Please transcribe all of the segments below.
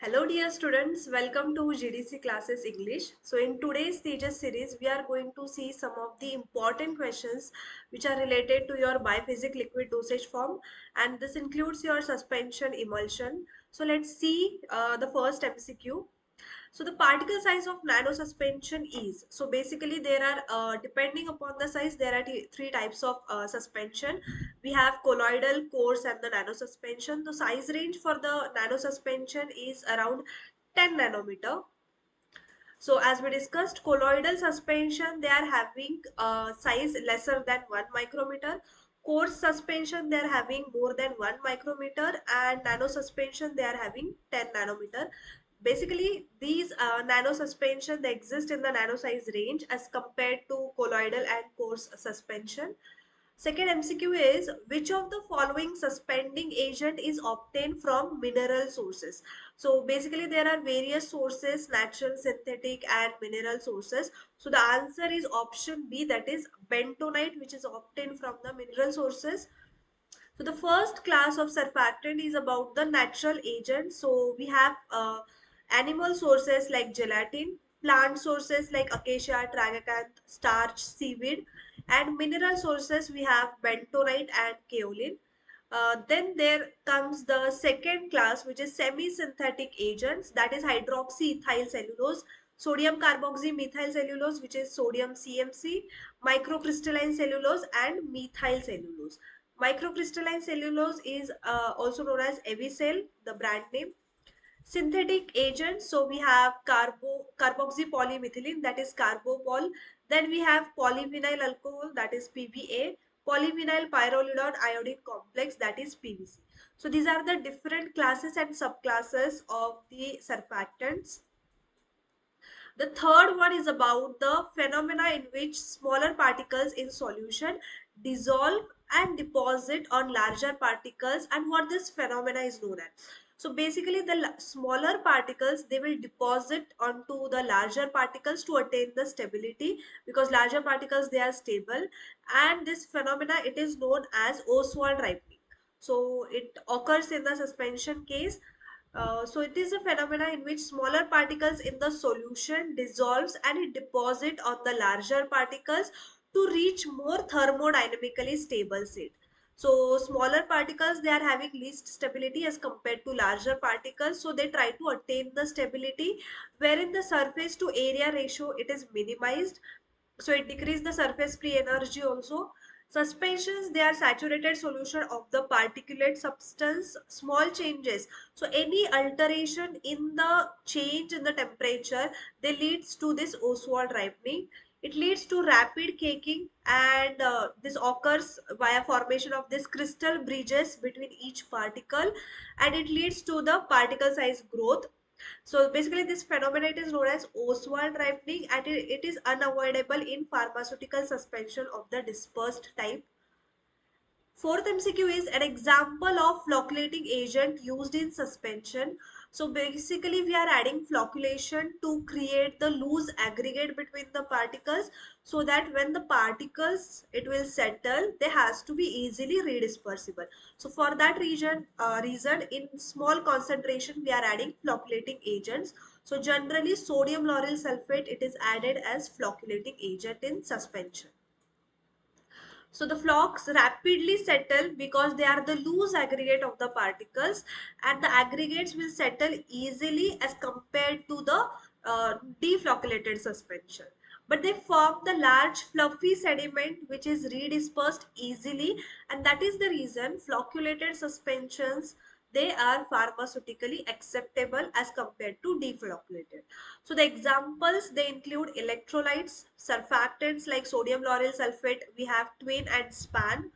Hello dear students, welcome to GDC Classes English. So in today's Tejas series, we are going to see some of the important questions which are related to your biphasic liquid dosage form, and this includes your suspension emulsion. So let's see the first MCQ. So the particle size of nano suspension is, so basically there are depending upon the size there are three types of suspension. We have colloidal, coarse and the nano suspension. The size range for the nano suspension is around 10 nanometer. So as we discussed, colloidal suspension, they are having size lesser than 1 micrometer. Coarse suspension, they are having more than 1 micrometer, and nano suspension, they are having 10 nanometer. Basically, these nano suspension, they exist in the nano size range as compared to colloidal and coarse suspension. Second MCQ is, which of the following suspending agent is obtained from mineral sources? So basically there are various sources, natural, synthetic and mineral sources. So the answer is option B, that is bentonite, which is obtained from the mineral sources. So the first class of surfactant is about the natural agent. So we have animal sources like gelatin, plant sources like acacia, tragacanth, starch, seaweed, and mineral sources we have bentonite and kaolin. Then there comes the second class, which is semi-synthetic agents, that is hydroxyethyl cellulose, sodium carboxymethyl cellulose, which is sodium CMC, microcrystalline cellulose, and methyl cellulose. Microcrystalline cellulose is also known as Avicel, the brand name. Synthetic agents, so we have carboxypolymethylene, that is carbopol. Then we have polyvinyl alcohol, that is PVA, polyvinyl pyrrolidone iodine complex, that is PVC. So these are the different classes and subclasses of the surfactants. The third one is about the phenomena in which smaller particles in solution dissolve and deposit on larger particles, and what this phenomena is known as. So basically the smaller particles, they will deposit onto the larger particles to attain the stability, because larger particles, they are stable, and this phenomena, it is known as Oswald ripening. So it occurs in the suspension case. So it is a phenomena in which smaller particles in the solution dissolves and it deposit on the larger particles to reach more thermodynamically stable state. So smaller particles, they are having least stability as compared to larger particles. So they try to attain the stability wherein the surface to area ratio, it is minimized. So it decreases the surface free energy also. Suspensions, they are saturated solution of the particulate substance. Small changes, so any alteration in the change in the temperature, they leads to this Oswald ripening. It leads to rapid caking, and this occurs via formation of this crystal bridges between each particle, and it leads to the particle size growth. So basically this phenomenon is known as Oswald ripening, and it is unavoidable in pharmaceutical suspension of the dispersed type. Fourth MCQ is an example of flocculating agent used in suspension. So basically we are adding flocculation to create the loose aggregate between the particles, so that when the particles, it will settle, they has to be easily redispersible. So for that reason in small concentration we are adding flocculating agents. So generally sodium lauryl sulfate, it is added as flocculating agent in suspension. So the flocks rapidly settle because they are the loose aggregate of the particles, and the aggregates will settle easily as compared to the deflocculated suspension. But they form the large fluffy sediment which is redispersed easily, and that is the reason flocculated suspensions, they are pharmaceutically acceptable as compared to deflocculated. So the examples, they include electrolytes, surfactants like sodium lauryl sulfate, we have twin and span,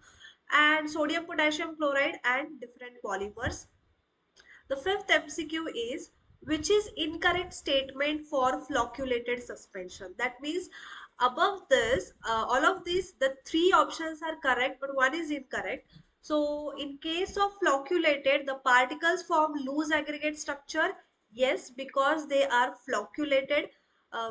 and sodium potassium chloride and different polymers. The fifth MCQ is, which is incorrect statement for flocculated suspension. That means above this, all of these, the three options are correct, but one is incorrect. So in case of flocculated, the particles form loose aggregate structure. Yes, because they are flocculated,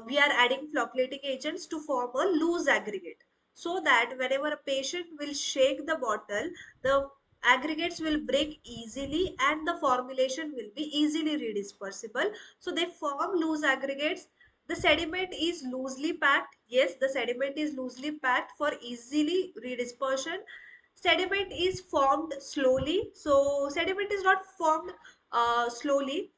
we are adding flocculating agents to form a loose aggregate, so that whenever a patient will shake the bottle, the aggregates will break easily and the formulation will be easily redispersible. So they form loose aggregates. The sediment is loosely packed. Yes, the sediment is loosely packed for easily redispersion. Sediment is formed slowly. So sediment is not formed slowly.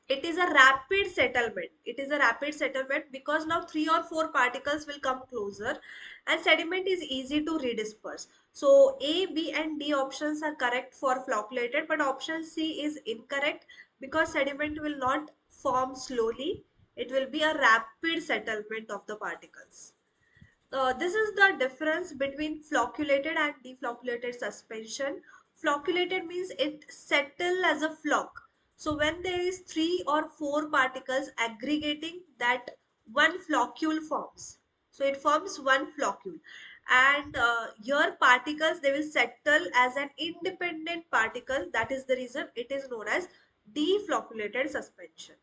It is a rapid settlement. It is a rapid settlement because now 3 or 4 particles will come closer and sediment is easy to redisperse. So A, B and D options are correct for flocculated, but option C is incorrect because sediment will not form slowly. It will be a rapid settlement of the particles. This is the difference between flocculated and deflocculated suspension. Flocculated means it settle as a flock. So when there is 3 or 4 particles aggregating, that one floccule forms. So it forms one floccule. And your particles, they will settle as an independent particle. That is the reason it is known as deflocculated suspension.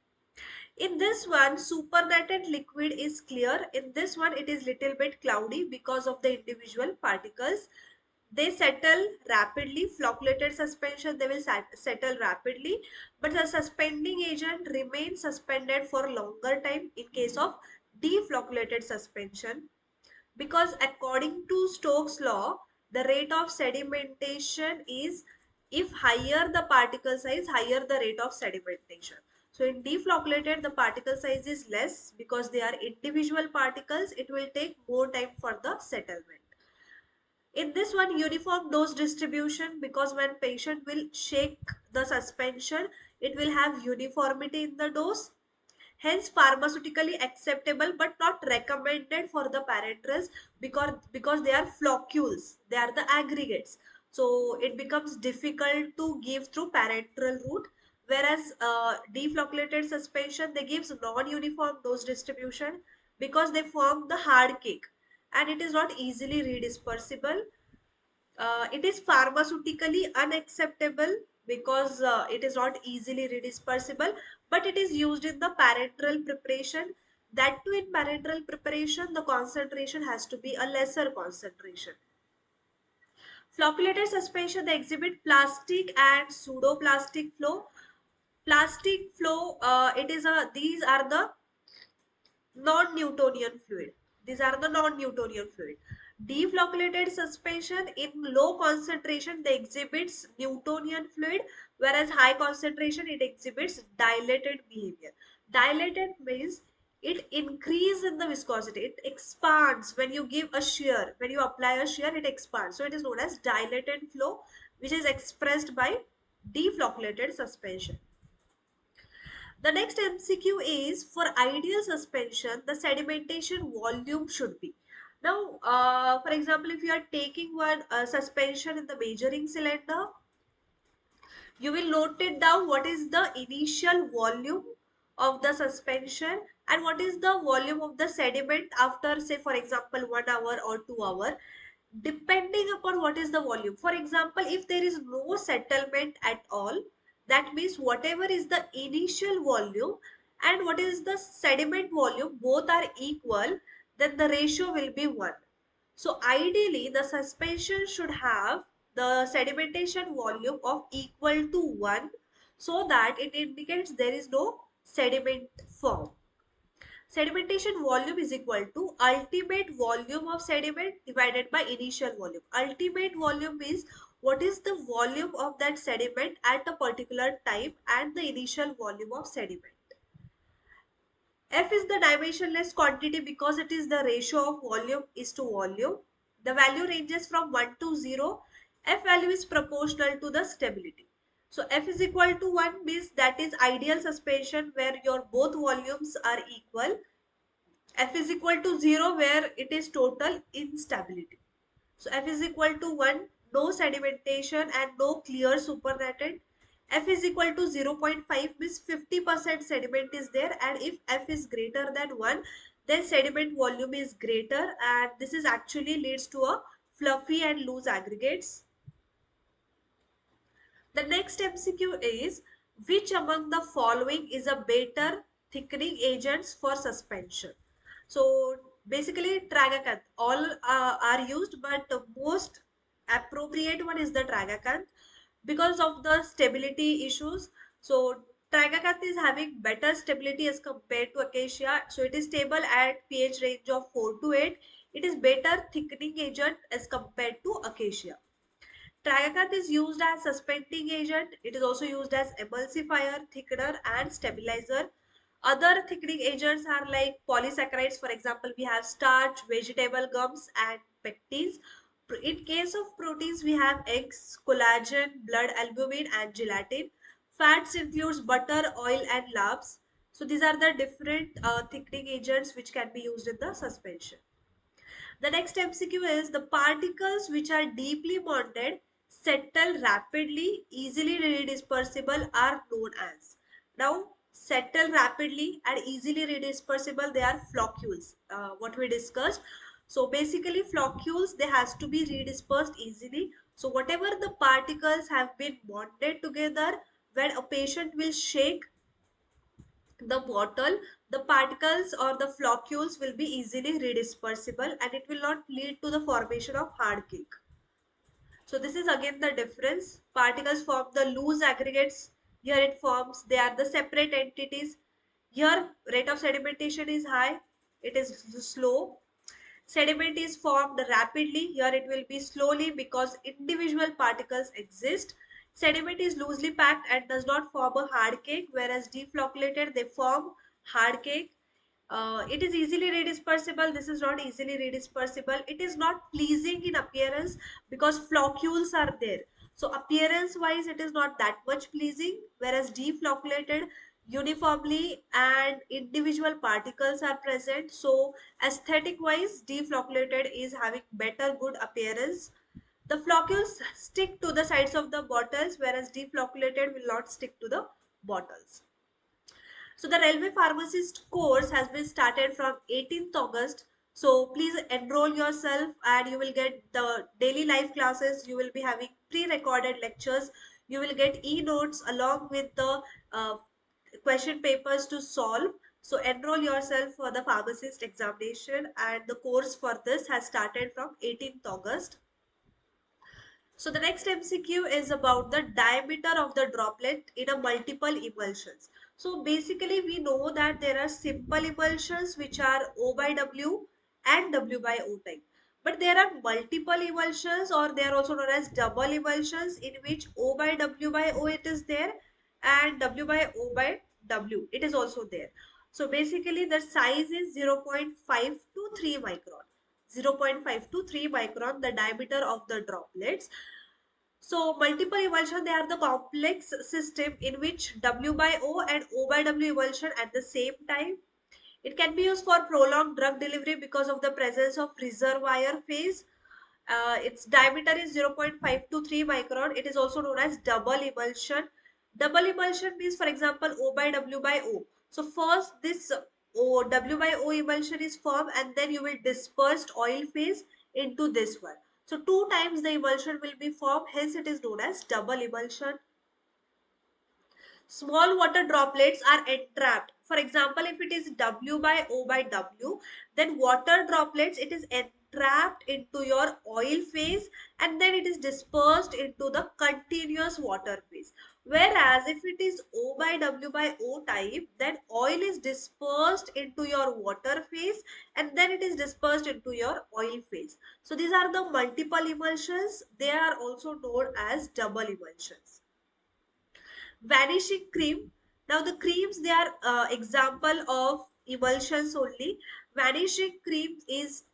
In this one, supernatant liquid is clear. In this one, it is little bit cloudy because of the individual particles. They settle rapidly. Flocculated suspension, they will settle rapidly. But the suspending agent remains suspended for longer time in case of deflocculated suspension. Because according to Stokes' law, the rate of sedimentation is, if higher the particle size, higher the rate of sedimentation. So in deflocculated, the particle size is less because they are individual particles. It will take more time for the settlement. In this one, uniform dose distribution, because when patient will shake the suspension, it will have uniformity in the dose. Hence pharmaceutically acceptable but not recommended for the parenterals because they are floccules, they are the aggregates. So it becomes difficult to give through parenteral route, whereas deflocculated suspension, they gives non-uniform dose distribution because they form the hard cake and it is not easily redispersible. It is pharmaceutically unacceptable because it is not easily redispersible, but it is used in the parenteral preparation. That too, in parenteral preparation, the concentration has to be a lesser concentration. Flocculated suspension, they exhibit plastic and pseudoplastic flow. Plastic flow, these are the non-Newtonian fluid. These are the non-Newtonian fluid. Deflocculated suspension, in low concentration they exhibits Newtonian fluid, whereas high concentration it exhibits dilated behavior. Dilated means it increases in the viscosity. It expands when you give a shear. When you apply a shear, it expands. So it is known as dilated flow, which is expressed by deflocculated suspension. The next MCQ is, for ideal suspension, the sedimentation volume should be. Now, for example, if you are taking one suspension in the measuring cylinder, you will note it down what is the initial volume of the suspension and what is the volume of the sediment after, say, for example, 1 hour or 2 hour, depending upon what is the volume. For example, if there is no settlement at all, that means whatever is the initial volume and what is the sediment volume, both are equal, then the ratio will be 1. So ideally, the suspension should have the sedimentation volume of equal to 1 so that it indicates there is no sediment form. Sedimentation volume is equal to ultimate volume of sediment divided by initial volume. Ultimate volume means what is the volume of that sediment at a particular time and the initial volume of sediment. F is the dimensionless quantity because it is the ratio of volume is to volume. The value ranges from 1 to 0. F value is proportional to the stability. So F is equal to 1 means that is ideal suspension where your both volumes are equal. F is equal to 0 where it is total instability. So F is equal to 1, no sedimentation and no clear supernatant. F is equal to 0.5 means 50% sediment is there, and if F is greater than 1, then sediment volume is greater, and this is actually leads to a fluffy and loose aggregates. The next MCQ is, which among the following is a better thickening agents for suspension? So basically tragacanth, all are used, but most appropriate one is the Tragacanth because of the stability issues. So Tragacanth is having better stability as compared to Acacia. So it is stable at pH range of 4 to 8. It is better thickening agent as compared to Acacia. Tragacanth is used as suspending agent. It is also used as emulsifier, thickener and stabilizer. Other thickening agents are like polysaccharides. For example, we have starch, vegetable gums and pectins. In case of proteins, we have eggs, collagen, blood albumin and gelatin. Fats includes butter, oil and labs. So these are the different thickening agents which can be used in the suspension. The next MCQ is the particles which are deeply bonded, settle rapidly, easily redispersible are known as. Now, settle rapidly and easily redispersible, they are floccules, what we discussed. So basically floccules, they has to be redispersed easily. So whatever the particles have been bonded together, when a patient will shake the bottle, the particles or the floccules will be easily redispersible and it will not lead to the formation of hard cake. So this is again the difference. Particles form the loose aggregates. Here it forms, they are the separate entities. Here rate of sedimentation is high, it is slow. Sediment is formed rapidly. Here it will be slowly because individual particles exist. Sediment is loosely packed and does not form a hard cake, whereas deflocculated they form hard cake. It is easily redispersible. This is not easily redispersible. It is not pleasing in appearance because floccules are there. So appearance wise it is not that much pleasing, whereas deflocculated uniformly and individual particles are present. So aesthetic wise deflocculated is having better good appearance. The floccules stick to the sides of the bottles, whereas deflocculated will not stick to the bottles. So the railway pharmacist course has been started from 18th August. So please enroll yourself and you will get the daily life classes. You will be having pre-recorded lectures. You will get e-notes along with the question papers to solve. So enroll yourself for the pharmacist examination and the course for this has started from 18th August. So the next MCQ is about the diameter of the droplet in a multiple emulsions. So basically we know that there are simple emulsions which are O by W and W by O type. But there are multiple emulsions or they are also known as double emulsions in which O by W by O it is there and W by O by W it is also there. So basically the size is 0.5 to 3 micron. 0.5 to 3 micron the diameter of the droplets. So multiple emulsion, they are the complex system in which W by O and O by W emulsion at the same time. It can be used for prolonged drug delivery because of the presence of reservoir phase. Its diameter is 0.5 to 3 micron. It is also known as double emulsion. Double emulsion means, for example, O by W by O. So first this W by O emulsion is formed and then you will disperse oil phase into this one. So two times the emulsion will be formed, hence it is known as double emulsion. Small water droplets are entrapped. For example, if it is W by O by W, then water droplets, it is entrapped into your oil phase and then it is dispersed into the continuous water phase. Whereas if it is O by W by O type, then oil is dispersed into your water phase and then it is dispersed into your oil phase. So these are the multiple emulsions. They are also known as double emulsions. Vanishing cream. Now the creams, they are example of emulsions only. Vanishing cream is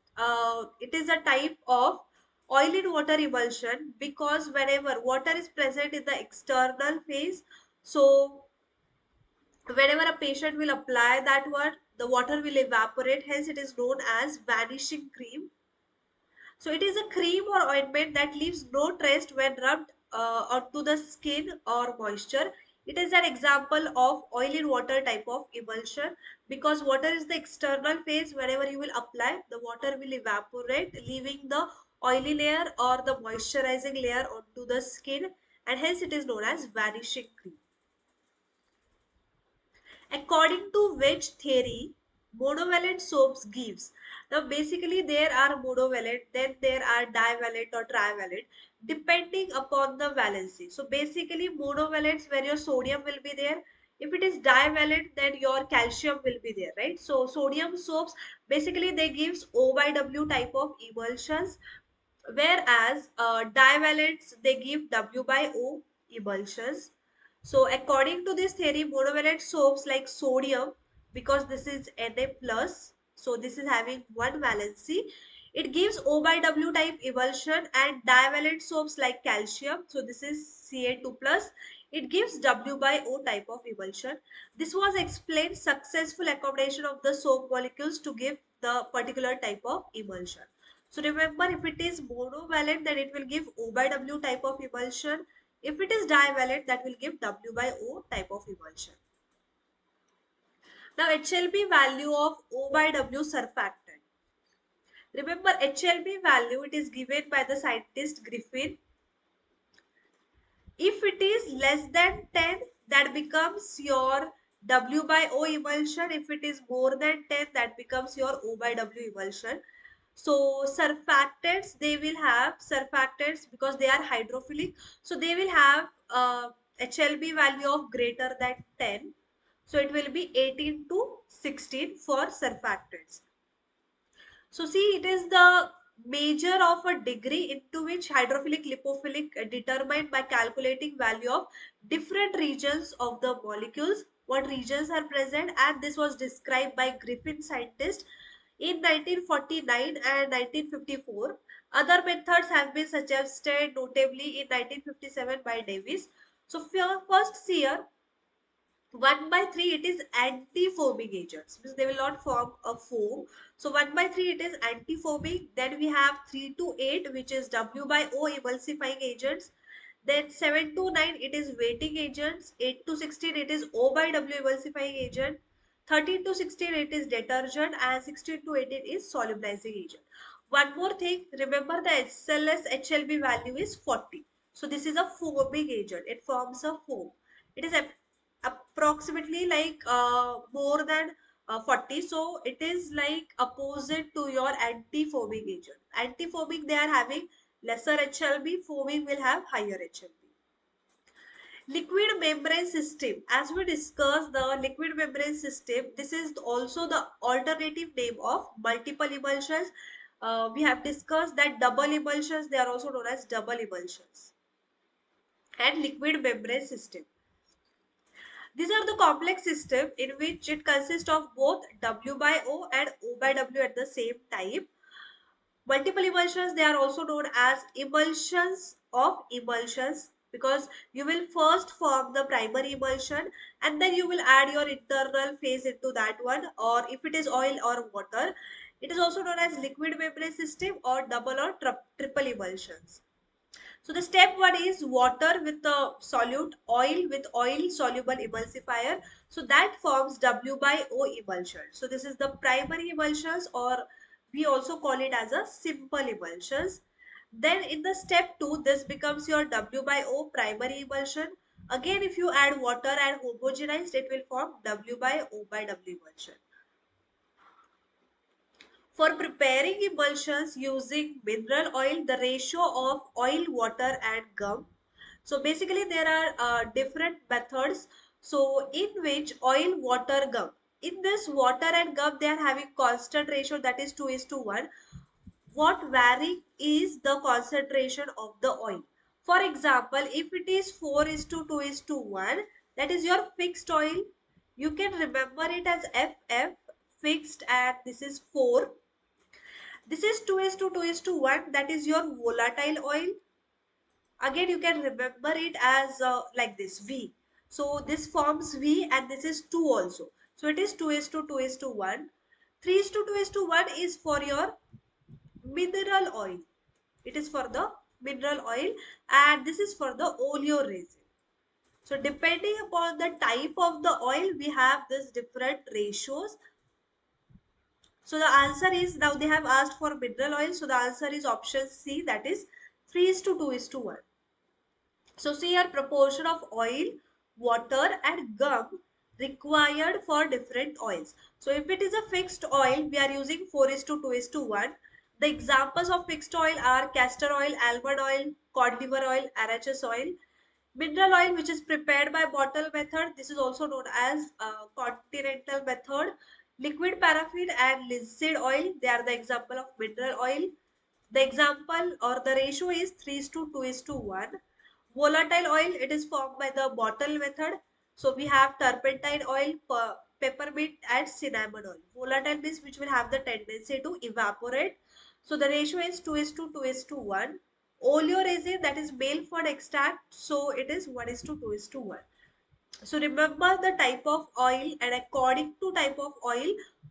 it is a type of oil in water emulsion because whenever water is present in the external phase, so whenever a patient will apply that one, the water will evaporate, hence it is known as vanishing cream. So it is a cream or ointment that leaves no trace when rubbed onto the skin or moisture. It is an example of oil in water type of emulsion because water is the external phase. Whenever you will apply, the water will evaporate, leaving the oily layer or the moisturizing layer onto the skin, and hence it is known as vanishing cream. According to which theory monovalent soaps gives? Now basically there are monovalent, then there are divalent or trivalent depending upon the valency. So basically monovalents where your sodium will be there. If it is divalent, then your calcium will be there, right? So sodium soaps basically they gives O by W type of emulsions, whereas divalents they give W by O emulsions. So according to this theory, monovalent soaps like sodium, because this is Na plus, so this is having one valency, it gives O by W type emulsion, and divalent soaps like calcium, so this is Ca2 plus, it gives W by O type of emulsion. This was explained successful accommodation of the soap molecules to give the particular type of emulsion. So remember, if it is monovalent, then it will give O by W type of emulsion. If it is divalent, that will give W by O type of emulsion. Now HLB value of O by W surfactant. Remember HLB value, it is given by the scientist Griffin. If it is less than 10, that becomes your W by O emulsion. If it is more than 10, that becomes your O by W emulsion. So surfactants, they will have surfactants because they are hydrophilic. So they will have HLB value of greater than 10. So it will be 18 to 16 for surfactants. So see, it is the measure of a degree into which hydrophilic, lipophilic determined by calculating value of different regions of the molecules, what regions are present, and this was described by Griffin scientist in 1949 and 1954. Other methods have been suggested notably in 1957 by Davis. So first here 1 by 3 it is anti-foaming agents, means they will not form a foam. So 1 by 3 it is anti-foaming. Then we have 3 to 8 which is W by O emulsifying agents. Then 7 to 9 it is weighting agents. 8 to 16 it is O by W emulsifying agent. 13 to 16 it is detergent, and 16 to 18 is solubilizing agent. One more thing, remember the SLS HLB value is 40. So this is a foaming agent. It forms a foam. It is approximately like more than 40. So it is like opposite to your anti-foaming agent. Anti-foaming they are having lesser HLB, foaming will have higher HLB. Liquid membrane system, as we discussed the liquid membrane system, this is also the alternative name of multiple emulsions. We have discussed that double emulsions, they are also known as double emulsions and liquid membrane system. These are the complex system in which it consists of both W by O and O by W at the same time. Multiple emulsions, they are also known as emulsions of emulsions, because you will first form the primary emulsion and then you will add your internal phase into that one, or if it is oil or water, it is also known as liquid membrane system or double or triple emulsions. So the step one is water with a solute, oil with oil soluble emulsifier. So that forms W by O emulsion. So this is the primary emulsions, or we also call it as a simple emulsions. Then in the step 2, this becomes your W by O primary emulsion. Again, if you add water and homogenized, it will form W by O by W emulsion. For preparing emulsions using mineral oil, the ratio of oil, water and gum. So basically there are different methods. So in which oil, water, gum. In this water and gum, they are having constant ratio, that is 2:1. What varying is the concentration of the oil. For example, if it is 4:2:1, that is your fixed oil. You can remember it as FF, fixed, and this is 4. This is 2:2:1, that is your volatile oil. Again, you can remember it as like this V. So this forms V and this is 2 also. So it is 2:2:1. 3:2:1 is for your mineral oil. It is for the mineral oil, and this is for the oleoresin. So depending upon the type of the oil, we have this different ratios. So the answer is, now they have asked for mineral oil. So the answer is option C, that is 3:2:1. So see here, proportion of oil, water and gum required for different oils. So if it is a fixed oil, we are using 4 is to 2 is to 1. The examples of fixed oil are castor oil, almond oil, cod liver oil, arachis oil. Mineral oil, which is prepared by bottle method, this is also known as continental method. Liquid paraffin and linseed oil, they are the example of mineral oil. The example or the ratio is 3 is to 2 is to 1. Volatile oil, it is formed by the bottle method. So we have turpentine oil, peppermint and cinnamon oil. Volatile means which will have the tendency to evaporate. So the ratio is 2 is to 2 is to 1. Oleoresin, that is male fern extract, so it is 1 is to 2 is to 1. So remember the type of oil, and according to type of oil,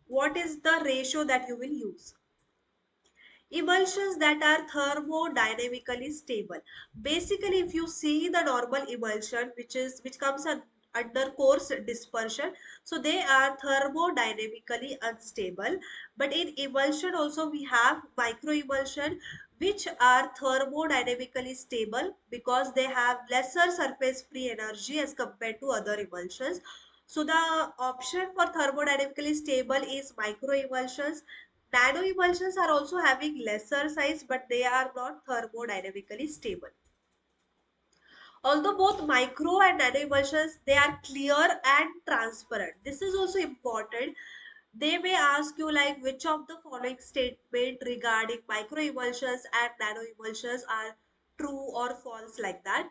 what is the ratio that you will use. Emulsions that are thermodynamically stable. Basically, if you see the normal emulsion, which comes under coarse dispersion, so they are thermodynamically unstable. But in emulsion also we have micro emulsion, which are thermodynamically stable because they have lesser surface free energy as compared to other emulsions. So the option for thermodynamically stable is micro emulsions. Nano emulsions are also having lesser size, but they are not thermodynamically stable. Although both micro and nano emulsions, they are clear and transparent. This is also important. They may ask you like which of the following statement regarding micro emulsions and nano emulsions are true or false, like that.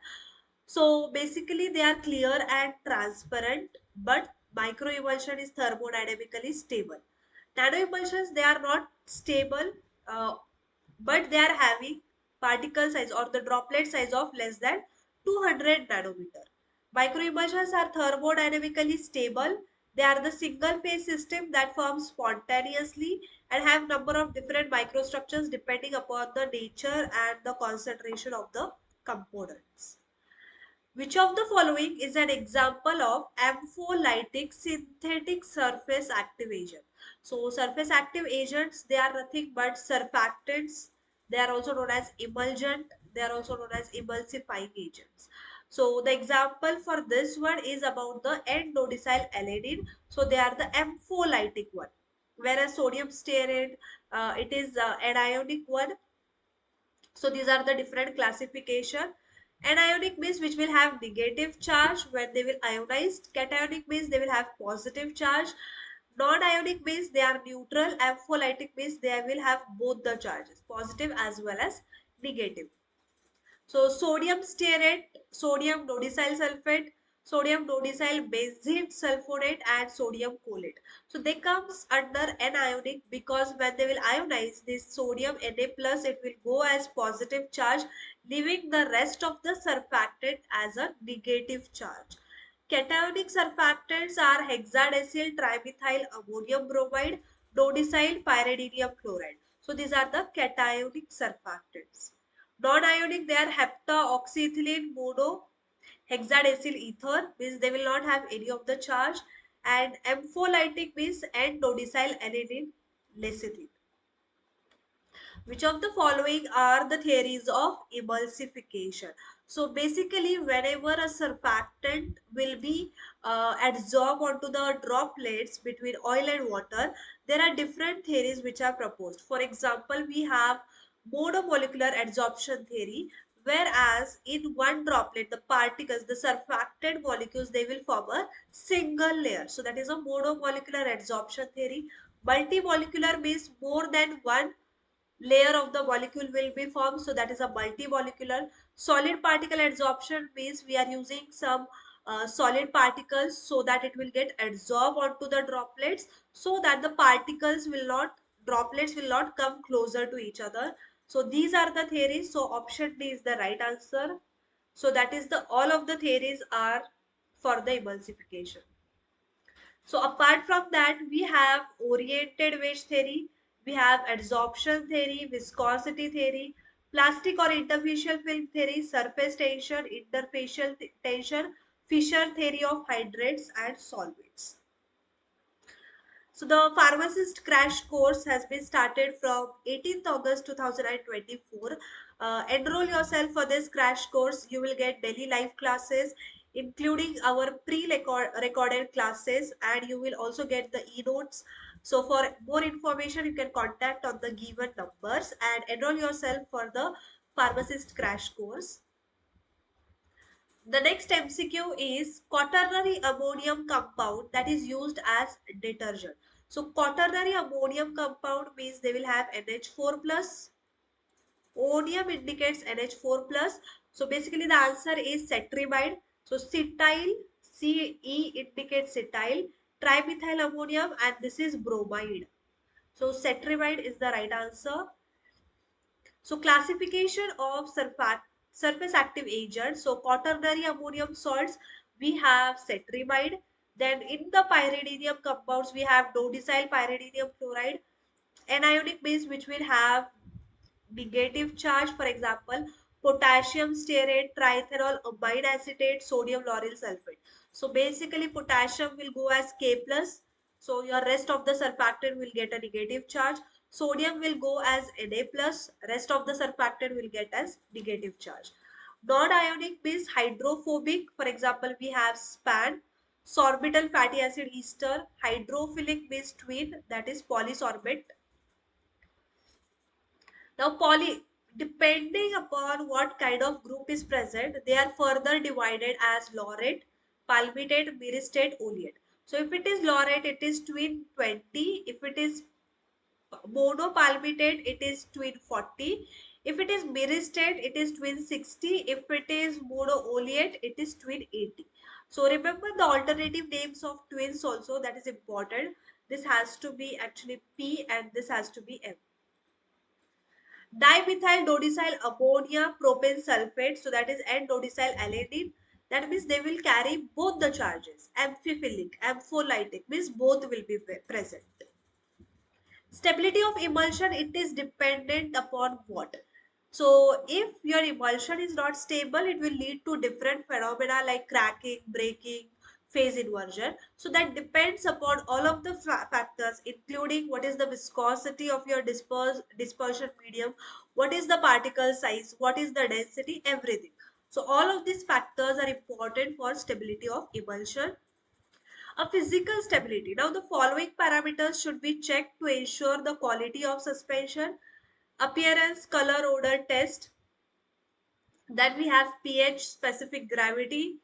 So basically they are clear and transparent, but micro emulsion is thermodynamically stable. Nano emulsions, they are not stable, uh, but they are having particle size or the droplet size of less than 200 nanometer. Microemulsions are thermodynamically stable. They are the single phase system that forms spontaneously and have number of different microstructures depending upon the nature and the concentration of the components. Which of the following is an example of ampholytic synthetic surface active agent? So surface active agents, they are nothing but surfactants. They are also known as emulgent. They are also known as emulsifying agents. So the example for this one is about the N-nodecyl alanine. So they are the ampholytic one. Whereas sodium stearate, it is anionic one. So these are the different classification. Anionic means which will have negative charge when they will ionize. Cationic means they will have positive charge. Non-ionic means they are neutral. Ampholytic means they will have both the charges, positive as well as negative. So sodium stearate, sodium nodecyl sulfate, sodium nodecyl benzene sulfonate and sodium cholate. So they comes under anionic because when they will ionize this sodium Na plus, it will go as positive charge, leaving the rest of the surfactant as a negative charge. Cationic surfactants are hexadecyl trimethyl ammonium bromide, nodecyl pyridinium chloride. So these are the cationic surfactants. Non-ionic, they are heptaoxyethylene mono hexadecyl ether, means they will not have any of the charge, and ampholytic means N-nodecyl alanine lecithin. Which of the following are the theories of emulsification? So basically, whenever a surfactant will be adsorbed onto the droplets between oil and water, there are different theories which are proposed. For example, we have monomolecular adsorption theory, whereas in one droplet, the particles, the surfactant molecules, they will form a single layer. So that is a monomolecular adsorption theory. Multimolecular means more than one layer of the molecule will be formed, so that is a multimolecular. Solid particle adsorption means we are using some solid particles so that it will get adsorbed onto the droplets, so that the particles will not, droplets will not come closer to each other. So these are the theories. So option D is the right answer. So that is the, all of the theories are for the emulsification. So apart from that, we have oriented wedge theory, we have adsorption theory, viscosity theory, plastic or interfacial film theory, surface tension, interfacial tension, Fischer theory of hydrates and solvents. So the pharmacist crash course has been started from 18th August 2024. Enroll yourself for this crash course. You will get daily live classes, including our pre-recorded classes, and you will also get the e-notes. So for more information, you can contact on the given numbers and enroll yourself for the pharmacist crash course. The next MCQ is quaternary ammonium compound that is used as detergent. So quaternary ammonium compound means they will have NH4 plus. Onium indicates NH4 plus. So basically the answer is cetrimide. So cetyl, Ce indicates cetyl, trimethyl ammonium, and this is bromide. So cetrimide is the right answer. So classification of surface active agents. So quaternary ammonium salts, we have cetrimide. Then in the pyridinium compounds, we have dodecyl pyridinium chloride. Anionic base which will have negative charge, for example, potassium stearate, triethanol, amine acetate, sodium lauryl sulfate. So basically potassium will go as K plus. So your rest of the surfactant will get a negative charge. Sodium will go as Na plus. Rest of the surfactant will get as negative charge. Non-ionic means hydrophobic. For example, we have SPAN, sorbital fatty acid ester. Hydrophilic means twin, that is polysorbate. Now, depending upon what kind of group is present, they are further divided as laurate, palmitate, myristate, oleate. So, if it is laurate, it is twin 20. If it is monopalmitate, it is twin 40. If it is myristate, it is twin 60. If it is mono-oleate, it is twin 80. So, remember the alternative names of twins also, that is important. This has to be actually P and this has to be M. Dimethyl dodecyl ammonia propane sulfate, so that is N-dodecyl alanine. That means they will carry both the charges. Amphiphilic, ampholytic means both will be present. Stability of emulsion, it is dependent upon what? So if your emulsion is not stable, it will lead to different phenomena like cracking, breaking, phase inversion. So that depends upon all of the factors, including what is the viscosity of your dispersion medium, what is the particle size, what is the density, everything. So all of these factors are important for stability of emulsion. A physical stability. Now the following parameters should be checked to ensure the quality of suspension. Appearance, color, odor test. Then we have pH, specific gravity,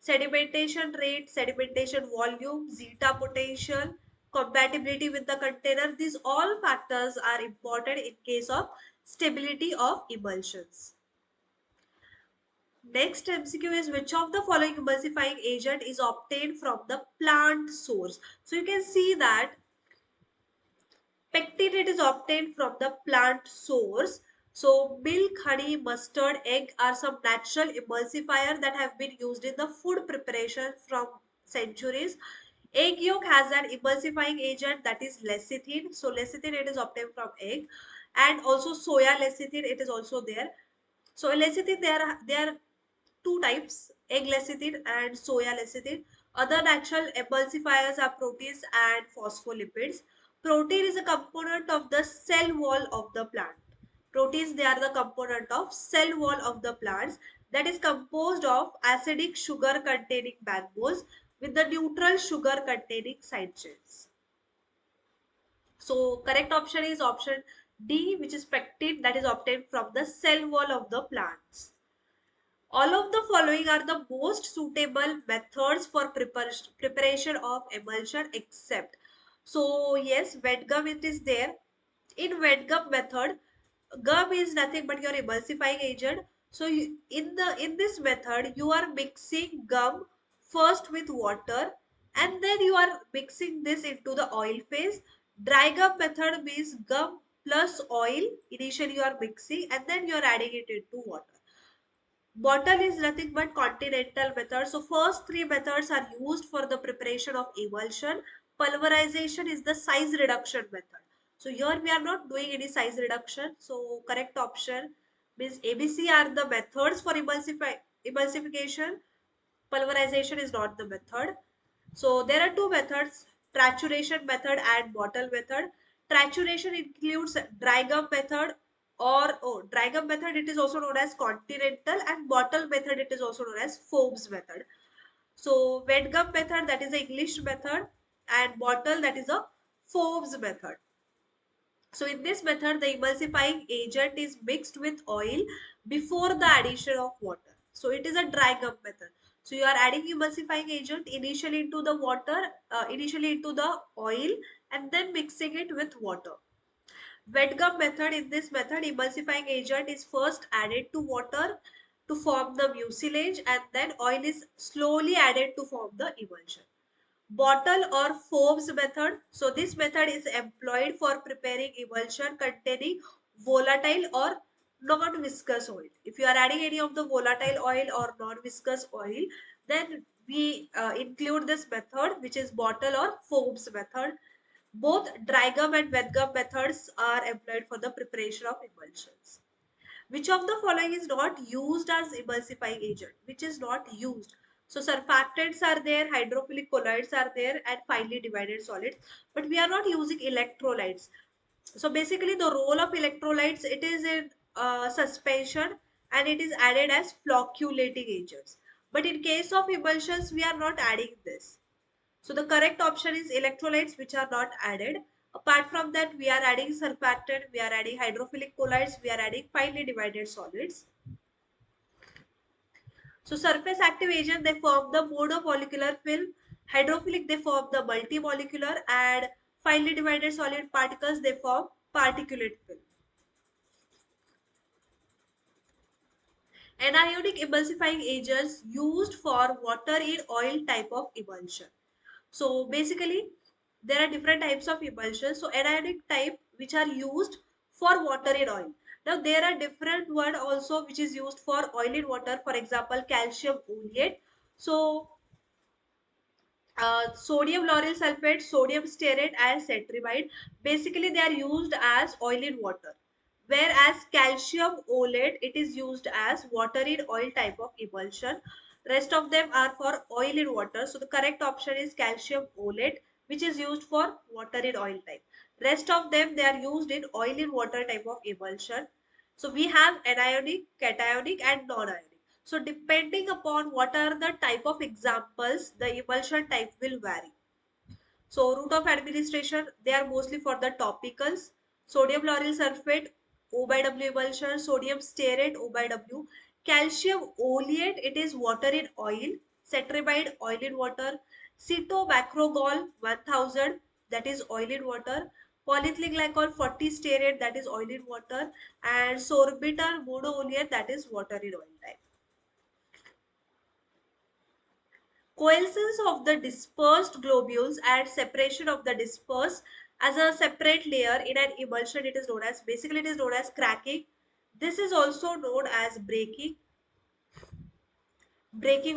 sedimentation rate, sedimentation volume, zeta potential, compatibility with the container. These all factors are important in case of stability of emulsions. Next MCQ is which of the following emulsifying agent is obtained from the plant source. So you can see that pectin, it is obtained from the plant source. So milk, honey, mustard, egg are some natural emulsifier that have been used in the food preparation from centuries. Egg yolk has an emulsifying agent that is lecithin. So lecithin, it is obtained from egg, and also soya lecithin, it is also there. So lecithin, there are two types, egg lecithin and soya lecithin. Other natural emulsifiers are proteins and phospholipids. Protein is a component of the cell wall of the plant. Proteins, they are the component of cell wall of the plants, that is composed of acidic sugar containing backbones with the neutral sugar containing side chains. So correct option is option D, which is pectin, that is obtained from the cell wall of the plants. All of the following are the most suitable methods for preparation of emulsion except. So yes, wet gum, it is there. In wet gum method, gum is nothing but your emulsifying agent. So in this method, you are mixing gum first with water and then you are mixing this into the oil phase. Dry gum method means gum plus oil. Initially you are mixing and then you are adding it into water. Bottle is nothing but continental method. So first three methods are used for the preparation of emulsion. Pulverization is the size reduction method. So here we are not doing any size reduction. So correct option means ABC are the methods for emulsification. Pulverization is not the method. So there are two methods, trituration method and bottle method. Trituration includes dry gum method or dry gum method, it is also known as continental, and bottle method, it is also known as Forbes method. So wet gum method, that is the English method, and bottle, that is a Forbes method. So in this method, the emulsifying agent is mixed with oil before the addition of water. So it is a dry gum method. So you are adding emulsifying agent initially into the water, initially into the oil, and then mixing it with water. Wet gum method, in this method, emulsifying agent is first added to water to form the mucilage, and then oil is slowly added to form the emulsion. Bottle or Forbes method. So this method is employed for preparing emulsion containing volatile or non-viscous oil. If you are adding any of the volatile oil or non-viscous oil, then we include this method, which is bottle or Forbes method. Both dry gum and wet gum methods are employed for the preparation of emulsions. Which of the following is not used as emulsifying agent? Which is not used? So surfactants are there, hydrophilic colloids are there, and finely divided solids. But we are not using electrolytes. So basically the role of electrolytes, it is in suspension, and it is added as flocculating agents. But in case of emulsions, we are not adding this. So the correct option is electrolytes, which are not added. Apart from that, we are adding surfactant, we are adding hydrophilic colloids, we are adding finely divided solids. So surface active agent, they form the monomolecular film. Hydrophilic, they form the multimolecular, and finely divided solid particles, they form particulate film. Anionic emulsifying agents used for water in oil type of emulsion. So basically, there are different types of emulsions. So anionic type, which are used for water in oil. Now there are different one also which is used for oil in water. For example, calcium oleate. So sodium lauryl sulfate, sodium stearate, and cetrimide. Basically, they are used as oil in water. Whereas calcium olate, it is used as water in oil type of emulsion. Rest of them are for oil in water. So the correct option is calcium olate, which is used for water in oil type. Rest of them, they are used in oil in water type of emulsion. So we have anionic, cationic, and non-ionic. So depending upon what are the type of examples, the emulsion type will vary. So route of administration, they are mostly for the topicals. Sodium lauryl sulfate, O by W emulsion. Sodium stearate, O by W. Calcium oleate, it is water in oil. Cetrimide, oil in water. Cetomacrogol 1000, that is oil in water. Polyethylene glycol 40 stearate, that is oil in water. And sorbitol monooleate, that is water in oil type. Coalescence of the dispersed globules and separation of the dispersed as a separate layer in an emulsion, it is known as, basically it is known as cracking. This is also known as breaking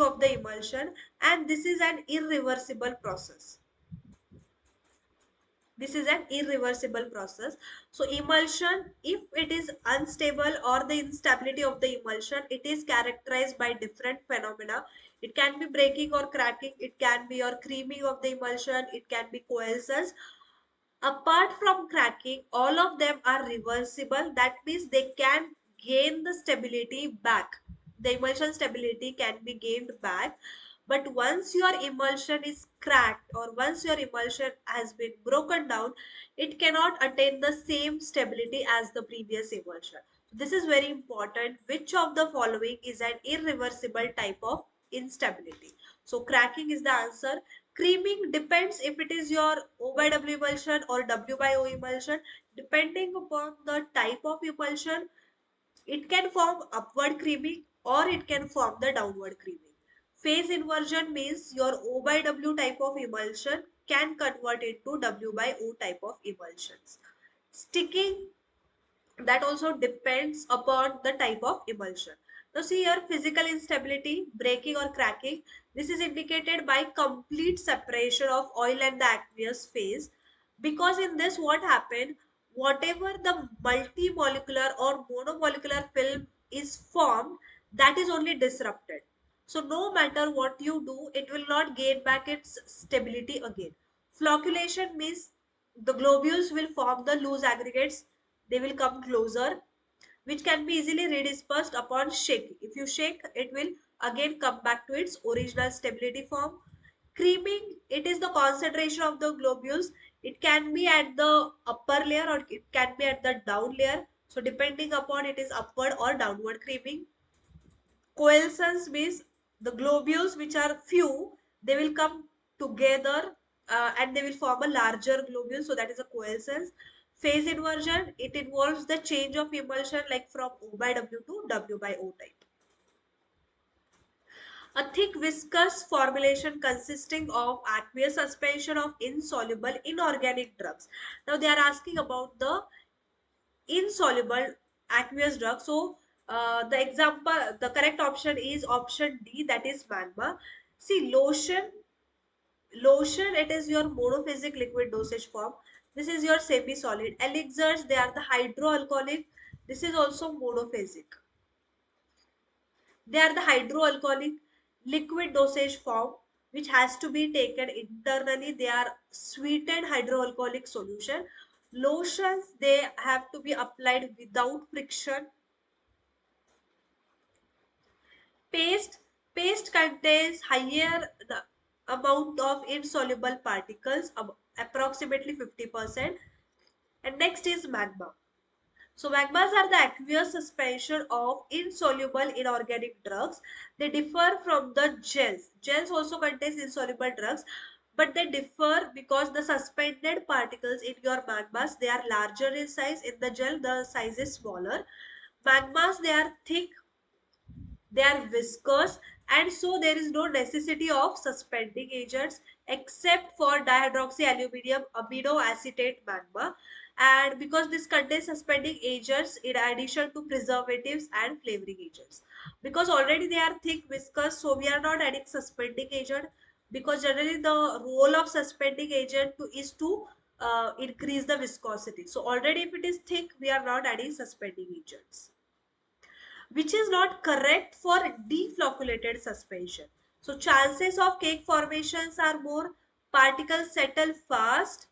of the emulsion, and this is an irreversible process. This is an irreversible process. So emulsion, if it is unstable or the instability of the emulsion, it is characterized by different phenomena. It can be breaking or cracking, it can be your creaming of the emulsion, it can be coalescence. Apart from cracking, all of them are reversible. That means they can gain the stability back. The emulsion stability can be gained back. But once your emulsion is cracked or once your emulsion has been broken down, it cannot attain the same stability as the previous emulsion. This is very important. Which of the following is an irreversible type of instability? So cracking is the answer. Creaming depends if it is your O by W emulsion or W by O emulsion. Depending upon the type of emulsion, it can form upward creaming or it can form the downward creaming. Phase inversion means your O by W type of emulsion can convert into W by O type of emulsions. Sticking, that also depends upon the type of emulsion. Now see here, physical instability, breaking or cracking. This is indicated by complete separation of oil and the aqueous phase. Because in this what happened, whatever the multimolecular or monomolecular film is formed, that is only disrupted. So no matter what you do, it will not gain back its stability again. Flocculation means the globules will form the loose aggregates, they will come closer, which can be easily redispersed upon shaking. If you shake, it will again come back to its original stability form. Creaming, it is the concentration of the globules. It can be at the upper layer or it can be at the down layer. So depending upon it is upward or downward creaming. Coalescence means the globules which are few, they will come together and they will form a larger globule. So that is a coalescence. Phase inversion, it involves the change of emulsion like from O by W to W by O type. A thick viscous formulation consisting of aqueous suspension of insoluble inorganic drugs. Now they are asking about the insoluble aqueous drug. So the example, the correct option is option D, that is magma. See, lotion, it is your monophasic liquid dosage form. This is your semi-solid. Elixirs, they are the hydroalcoholic. This is also monophasic. They are the hydroalcoholic liquid dosage form which has to be taken internally. They are sweetened hydroalcoholic solution. Lotions, they have to be applied without friction. Paste, paste contains higher amount of insoluble particles, approximately 50%. And next is magma. So magmas are the aqueous suspension of insoluble inorganic drugs. They differ from the gels. Gels also contains insoluble drugs, but they differ because the suspended particles in your magmas, they are larger in size. In the gel, the size is smaller. Magmas, they are thick, they are viscous, and so there is no necessity of suspending agents except for dihydroxyaluminium amino acetate magma, and because this contains suspending agents in addition to preservatives and flavoring agents. Because already they are thick viscous, so we are not adding suspending agent, because generally the role of suspending agent is to increase the viscosity. So already if it is thick, we are not adding suspending agents, which is not correct for deflocculated suspension. So chances of cake formations are more. Particles settle fast,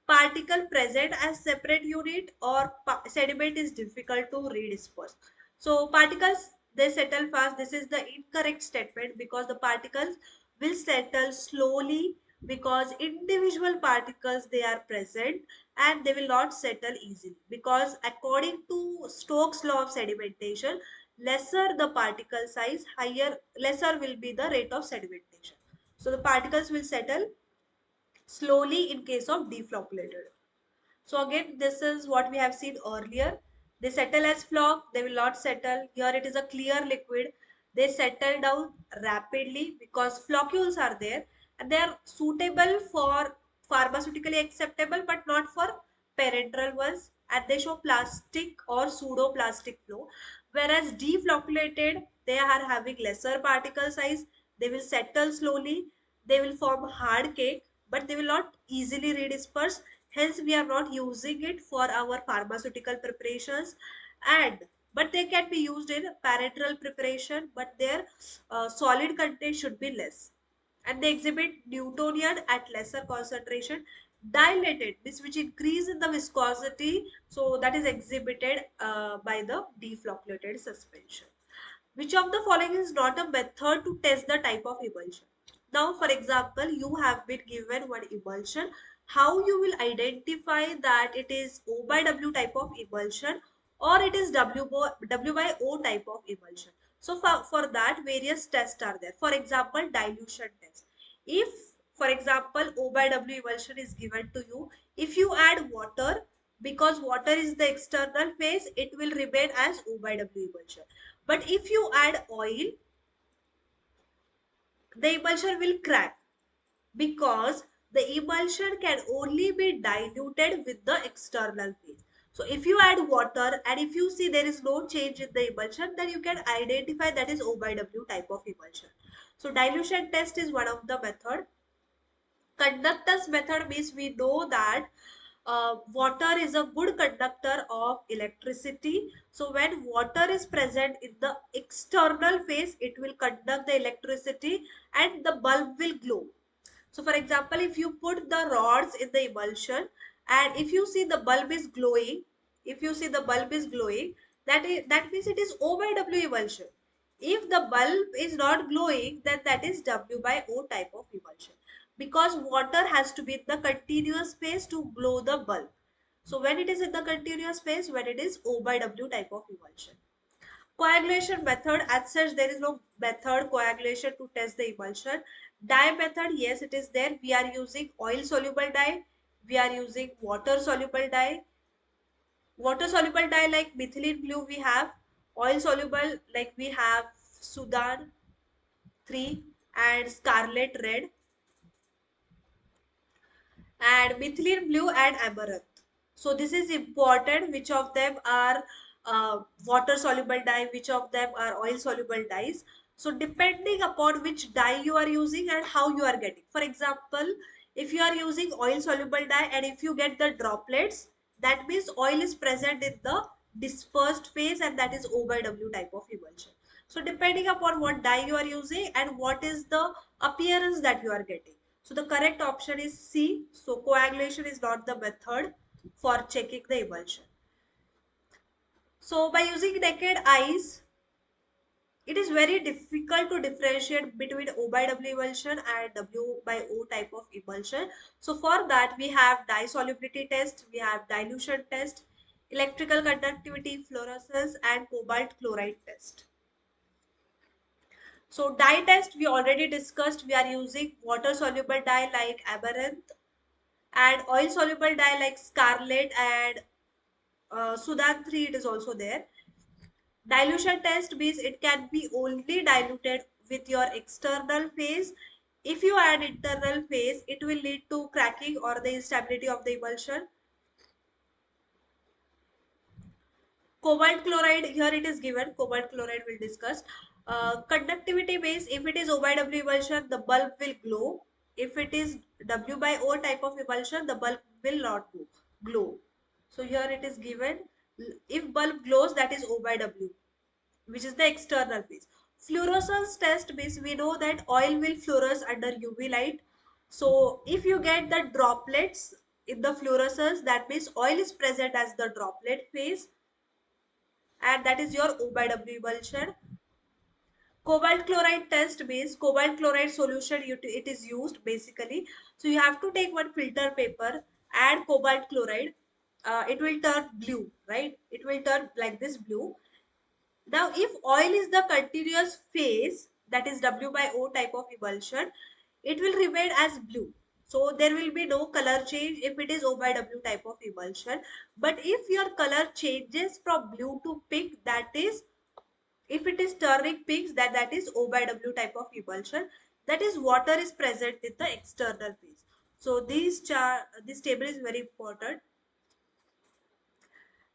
particle present as separate unit, or sediment is difficult to redisperse. So particles, they settle fast. This is the incorrect statement because the particles will settle slowly, because individual particles, they are present and they will not settle easily, because according to Stokes law of sedimentation, lesser the particle size, higher, lesser will be the rate of sedimentation. So the particles will settle slowly in case of deflocculated. So again, this is what we have seen earlier. They settle as flock, they will not settle. Here it is a clear liquid. They settle down rapidly because floccules are there and they are suitable for pharmaceutically acceptable but not for parenteral ones, and they show plastic or pseudoplastic flow. Whereas deflocculated, they are having lesser particle size, they will settle slowly, they will form hard cake, but they will not easily redisperse. Hence we are not using it for our pharmaceutical preparations, and but they can be used in parenteral preparation, but their solid content should be less, and they exhibit Newtonian at lesser concentration. Dilated means which increase in the viscosity, so that is exhibited by the deflocculated suspension. Which of the following is not a method to test the type of emulsion? Now, for example, you have been given one emulsion. How you will identify that it is O by W type of emulsion or it is W by O type of emulsion? So, for that, various tests are there. For example, dilution test. If, for example, O by W emulsion is given to you, if you add water, because water is the external phase, it will remain as O by W emulsion. But if you add oil, the emulsion will crack, because the emulsion can only be diluted with the external phase. So if you add water and if you see there is no change in the emulsion, then you can identify that is O by W type of emulsion. So dilution test is one of the method. Conductance method means we know that water is a good conductor of electricity. So when water is present in the external phase, it will conduct the electricity and the bulb will glow. So for example, if you put the rods in the emulsion and if you see the bulb is glowing, if you see the bulb is glowing, that means it is O by W emulsion. If the bulb is not glowing, then that is W by O type of emulsion, because water has to be in the continuous phase to glow the bulb. So when it is in the continuous phase, when it is O by W type of emulsion. Coagulation method, as such there is no method coagulation to test the emulsion. Dye method, yes it is there. We are using oil soluble dye, we are using water soluble dye. Water soluble dye like methylene blue we have, oil soluble like we have Sudan 3 and scarlet red, and methylene blue and amaranth. So this is important, which of them are water soluble dye, which of them are oil soluble dyes. So depending upon which dye you are using and how you are getting. For example, if you are using oil soluble dye and if you get the droplets, that means oil is present in the dispersed phase, and that is O by W type of emulsion. So depending upon what dye you are using and what is the appearance that you are getting. So the correct option is C. So coagulation is not the method for checking the emulsion. So by using naked eyes, it is very difficult to differentiate between O by W emulsion and W by O type of emulsion. So for that we have dye solubility test, we have dilution test, electrical conductivity, fluorescence and cobalt chloride test. So dye test we already discussed. We are using water soluble dye like amaranth and oil soluble dye like scarlet and Sudan 3, it is also there. Dilution test means it can be only diluted with your external phase. If you add internal phase, it will lead to cracking or the instability of the emulsion. Cobalt chloride, here it is given, cobalt chloride we'll discuss. Conductivity base, if it is O by W emulsion, the bulb will glow. If it is W by O type of emulsion, the bulb will not glow. So here it is given, if bulb glows, that is O by W, which is the external phase. Fluorescence test means we know that oil will fluoresce under UV light. So if you get the droplets in the fluorescence, that means oil is present as the droplet phase, and that is your O by W emulsion. Cobalt chloride test means cobalt chloride solution it is used basically. So you have to take one filter paper, add cobalt chloride. It will turn blue, right? It will turn like this blue. Now, if oil is the continuous phase, that is W by O type of emulsion, it will remain as blue. So there will be no color change if it is O by W type of emulsion. But if your color changes from blue to pink, that is, if it is turning pink, that is O by W type of emulsion. That is, water is present in the external phase. So this table is very important.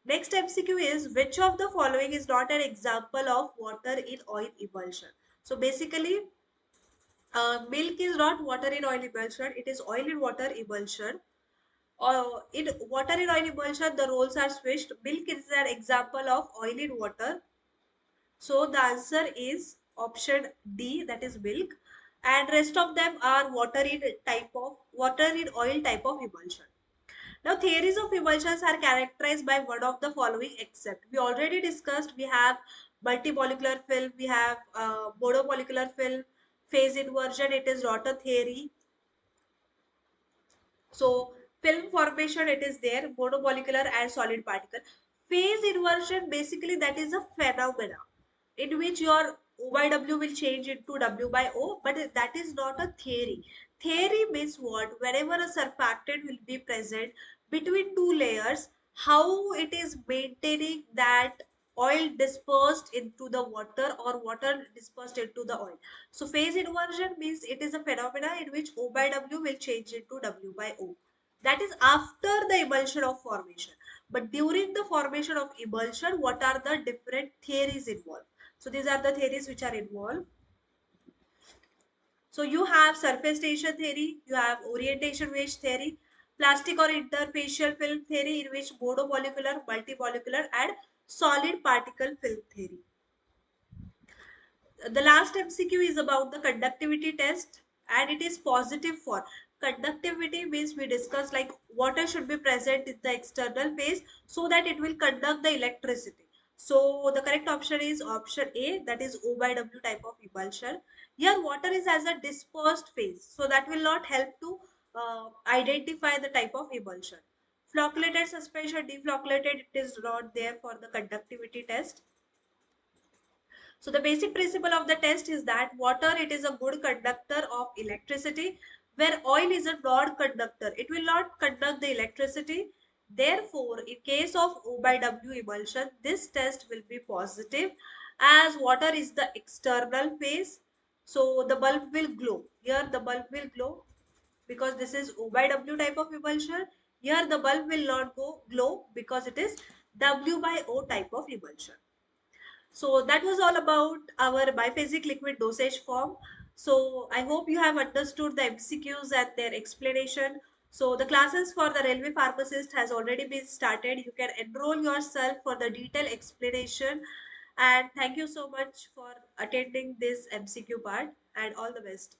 Next MCQ is, which of the following is not an example of water in oil emulsion? So basically, milk is not water in oil emulsion, it is oil in water emulsion. In water in oil emulsion, the roles are switched. Milk is an example of oil in water. So the answer is option D, that is milk. And rest of them are water in oil type of emulsion. Now, theories of emulsions are characterized by one of the following except. We already discussed, we have multimolecular film, we have monomolecular film, phase inversion, it is not a theory. So, film formation, it is there, monomolecular and solid particle. Phase inversion, basically that is a phenomena in which your O by W will change into W by O, but that is not a theory. Theory means what? Whenever a surfactant will be present between two layers, how it is maintaining that oil dispersed into the water or water dispersed into the oil. So phase inversion means it is a phenomena in which O by W will change into W by O. That is after the emulsion of formation. But during the formation of emulsion, what are the different theories involved? So these are the theories which are involved. So you have surface tension theory, you have orientation wedge theory, plastic or interfacial film theory, in which monomolecular, multimolecular and solid particle film theory. The last MCQ is about the conductivity test, and it is positive for conductivity means we discuss like water should be present in the external phase so that it will conduct the electricity. So the correct option is option A, that is O by W type of emulsion. Here water is as a dispersed phase, so that will not help to identify the type of emulsion. Flocculated suspension, deflocculated, it is not there for the conductivity test. So the basic principle of the test is that water, it is a good conductor of electricity, where oil is a non-conductor. It will not conduct the electricity. Therefore, in case of O by W emulsion, this test will be positive as water is the external phase. So the bulb will glow. Here the bulb will glow because this is O by W type of emulsion. Here the bulb will not glow because it is W by O type of emulsion. So that was all about our biphasic liquid dosage form. So I hope you have understood the MCQs and their explanation. So the classes for the railway pharmacist has already been started. You can enroll yourself for the detailed explanation. And thank you so much for attending this MCQ part, and all the best.